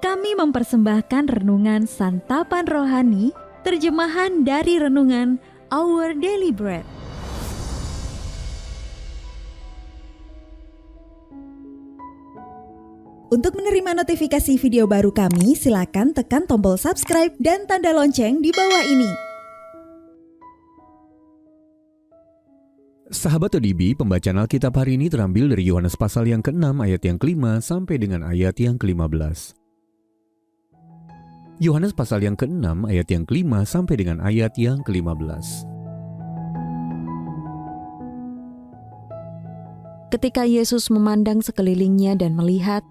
kami mempersembahkan renungan Santapan Rohani, terjemahan dari renungan Our Daily Bread. Untuk menerima notifikasi video baru kami, silakan tekan tombol subscribe dan tanda lonceng di bawah ini. Sahabat ODB, pembacaan Alkitab hari ini terambil dari Yohanes pasal yang ke-6 ayat yang ke-5 sampai dengan ayat yang ke-15. Yohanes pasal yang ke-6 ayat yang ke-5 sampai dengan ayat yang ke-15. Ketika Yesus memandang sekelilingnya dan melihat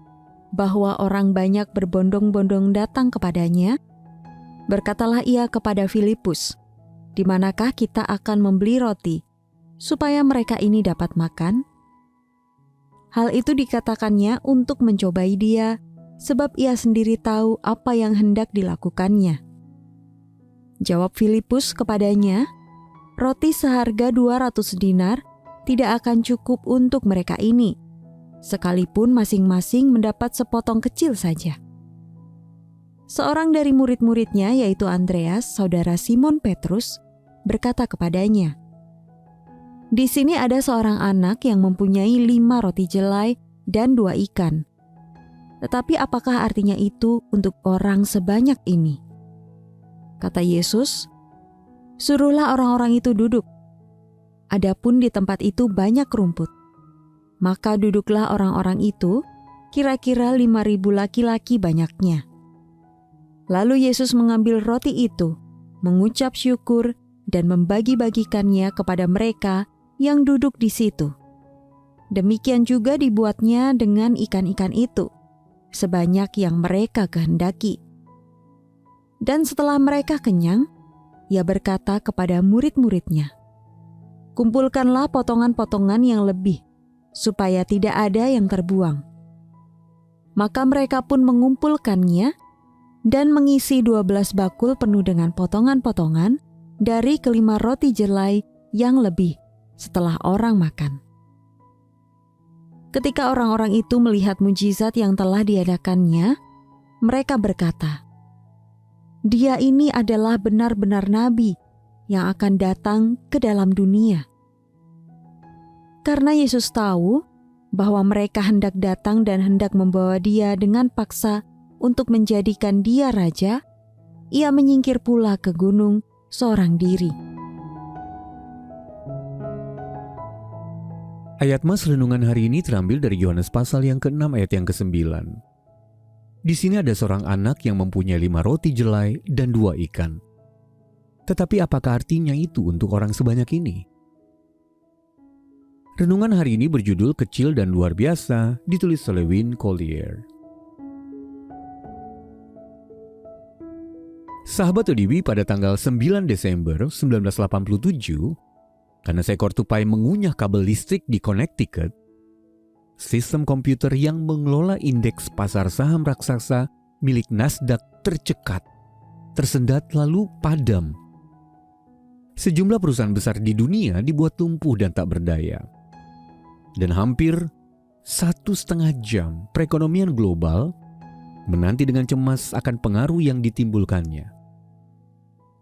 bahwa orang banyak berbondong-bondong datang kepadanya, berkatalah ia kepada Filipus, "Di manakah kita akan membeli roti supaya mereka ini dapat makan?" Hal itu dikatakannya untuk mencobai dia, sebab ia sendiri tahu apa yang hendak dilakukannya. Jawab Filipus kepadanya, "Roti seharga 200 dinar tidak akan cukup untuk mereka ini, sekalipun masing-masing mendapat sepotong kecil saja." Seorang dari murid-muridnya, yaitu Andreas, saudara Simon Petrus, berkata kepadanya, "Di sini ada seorang anak yang mempunyai 5 roti jelai dan 2 ikan. Tetapi apakah artinya itu untuk orang sebanyak ini?" Kata Yesus, "Suruhlah orang-orang itu duduk." Adapun di tempat itu banyak rumput. Maka duduklah orang-orang itu, kira-kira 5.000 laki-laki banyaknya. Lalu Yesus mengambil roti itu, mengucap syukur dan membagi-bagikannya kepada mereka yang duduk di situ. Demikian juga dibuatnya dengan ikan-ikan itu, sebanyak yang mereka kehendaki. Dan setelah mereka kenyang, ia berkata kepada murid-muridnya, "Kumpulkanlah potongan-potongan yang lebih, supaya tidak ada yang terbuang." Maka mereka pun mengumpulkannya dan mengisi 12 bakul penuh dengan potongan-potongan dari ke-5 roti jelai yang lebih setelah orang makan. Ketika orang-orang itu melihat mujizat yang telah diadakannya, mereka berkata, "Dia ini adalah benar-benar nabi yang akan datang ke dalam dunia." Karena Yesus tahu bahwa mereka hendak datang dan hendak membawa dia dengan paksa untuk menjadikan dia raja, ia menyingkir pula ke gunung seorang diri. Ayat mas renungan hari ini terambil dari Yohanes pasal yang ke-6 ayat yang ke-9. Di sini ada seorang anak yang mempunyai 5 roti jelai dan 2 ikan. Tetapi apakah artinya itu untuk orang sebanyak ini? Renungan hari ini berjudul Kecil dan Luar Biasa, ditulis oleh Win Collier. Sahabat ODB, pada tanggal 9 Desember 1987, karena seekor tupai mengunyah kabel listrik di Connecticut, sistem komputer yang mengelola indeks pasar saham raksasa milik Nasdaq tercekat, tersendat lalu padam. Sejumlah perusahaan besar di dunia dibuat lumpuh dan tak berdaya. Dan hampir 1,5 jam perekonomian global menanti dengan cemas akan pengaruh yang ditimbulkannya.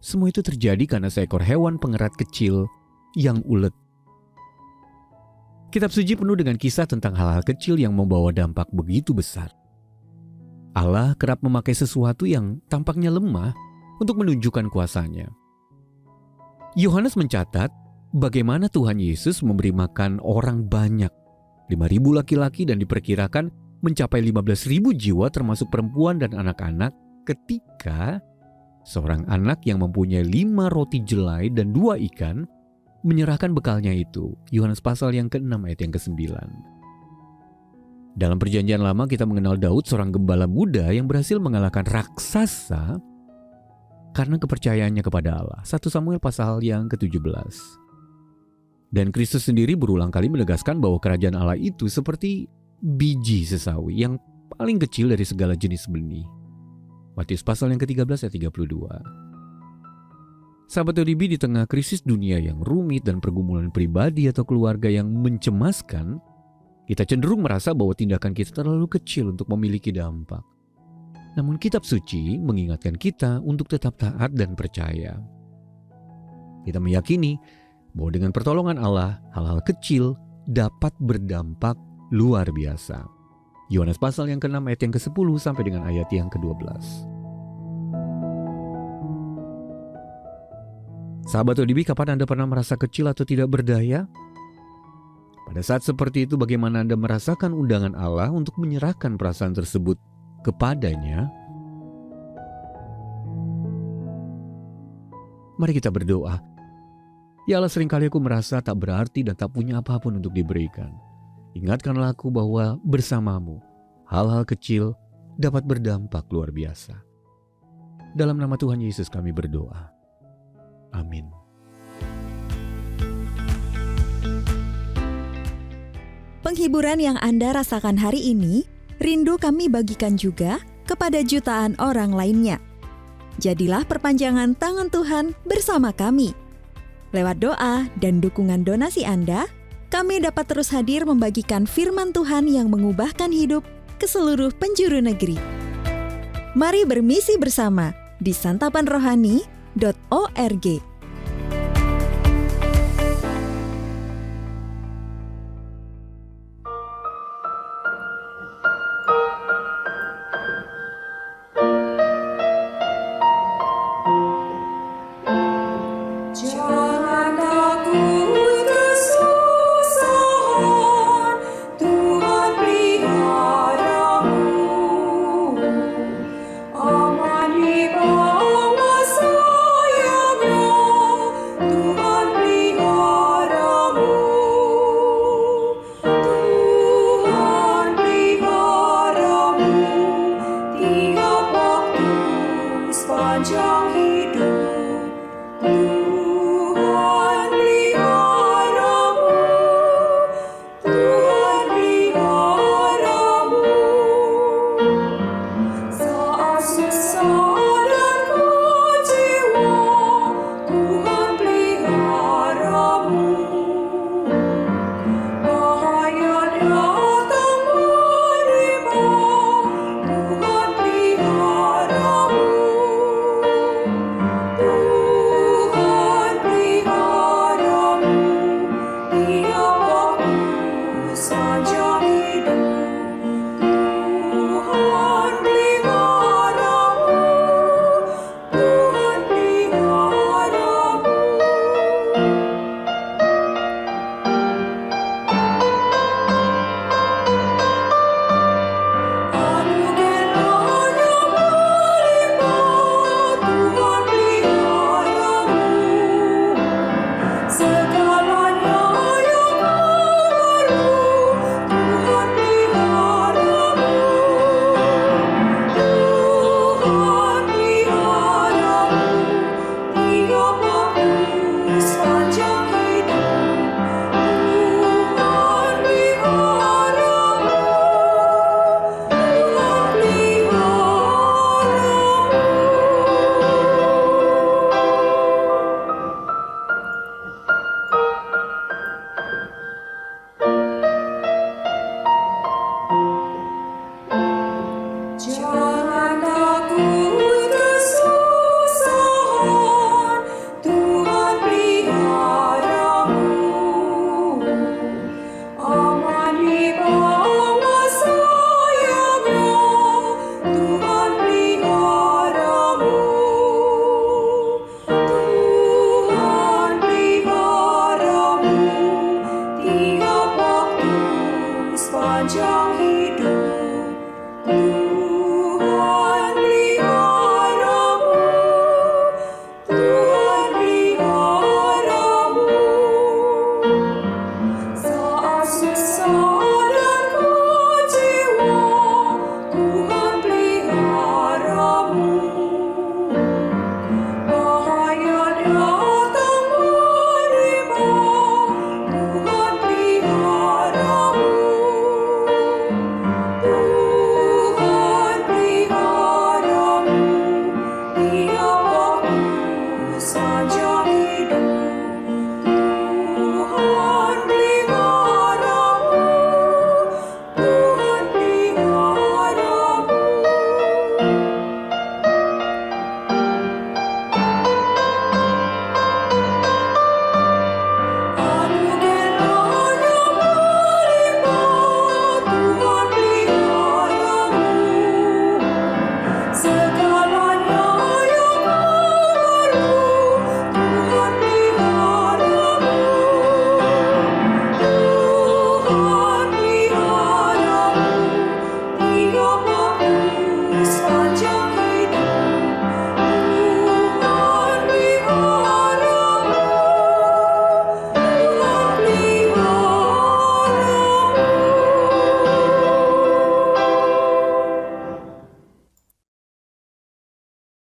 Semua itu terjadi karena seekor hewan pengerat kecil yang ulet. Kitab suci penuh dengan kisah tentang hal-hal kecil yang membawa dampak begitu besar. Allah kerap memakai sesuatu yang tampaknya lemah untuk menunjukkan kuasanya. Yohanes mencatat bagaimana Tuhan Yesus memberi makan orang banyak, 5.000 laki-laki, dan diperkirakan mencapai 15.000 jiwa termasuk perempuan dan anak-anak, ketika seorang anak yang mempunyai 5 roti jelai dan 2 ikan menyerahkan bekalnya itu. Yohanes pasal yang ke-6 ayat yang ke-9. Dalam perjanjian lama kita mengenal Daud, seorang gembala muda yang berhasil mengalahkan raksasa karena kepercayaannya kepada Allah. 1 Samuel pasal yang ke-17. Dan Kristus sendiri berulang kali menegaskan bahwa kerajaan Allah itu seperti biji sesawi yang paling kecil dari segala jenis benih. Matius pasal yang ke-13 ayat 32. Sahabat ODB, di tengah krisis dunia yang rumit dan pergumulan pribadi atau keluarga yang mencemaskan, kita cenderung merasa bahwa tindakan kita terlalu kecil untuk memiliki dampak. Namun kitab suci mengingatkan kita untuk tetap taat dan percaya. Kita meyakini bahwa dengan pertolongan Allah, hal-hal kecil dapat berdampak luar biasa. Yohanes pasal yang ke-6 ayat yang ke-10 sampai dengan ayat yang ke-12. Sahabat ODB, kapan Anda pernah merasa kecil atau tidak berdaya? Pada saat seperti itu, bagaimana Anda merasakan undangan Allah untuk menyerahkan perasaan tersebut kepadanya? Mari kita berdoa. Ya Allah, seringkali aku merasa tak berarti dan tak punya apapun untuk diberikan. Ingatkanlah aku bahwa bersamamu, hal-hal kecil dapat berdampak luar biasa. Dalam nama Tuhan Yesus kami berdoa. Amin. Penghiburan yang Anda rasakan hari ini, rindu kami bagikan juga kepada jutaan orang lainnya. Jadilah perpanjangan tangan Tuhan bersama kami. Lewat doa dan dukungan donasi Anda, kami dapat terus hadir membagikan firman Tuhan yang mengubahkan hidup ke seluruh penjuru negeri. Mari bermisi bersama di santapanrohani.org. sepanjang hidup.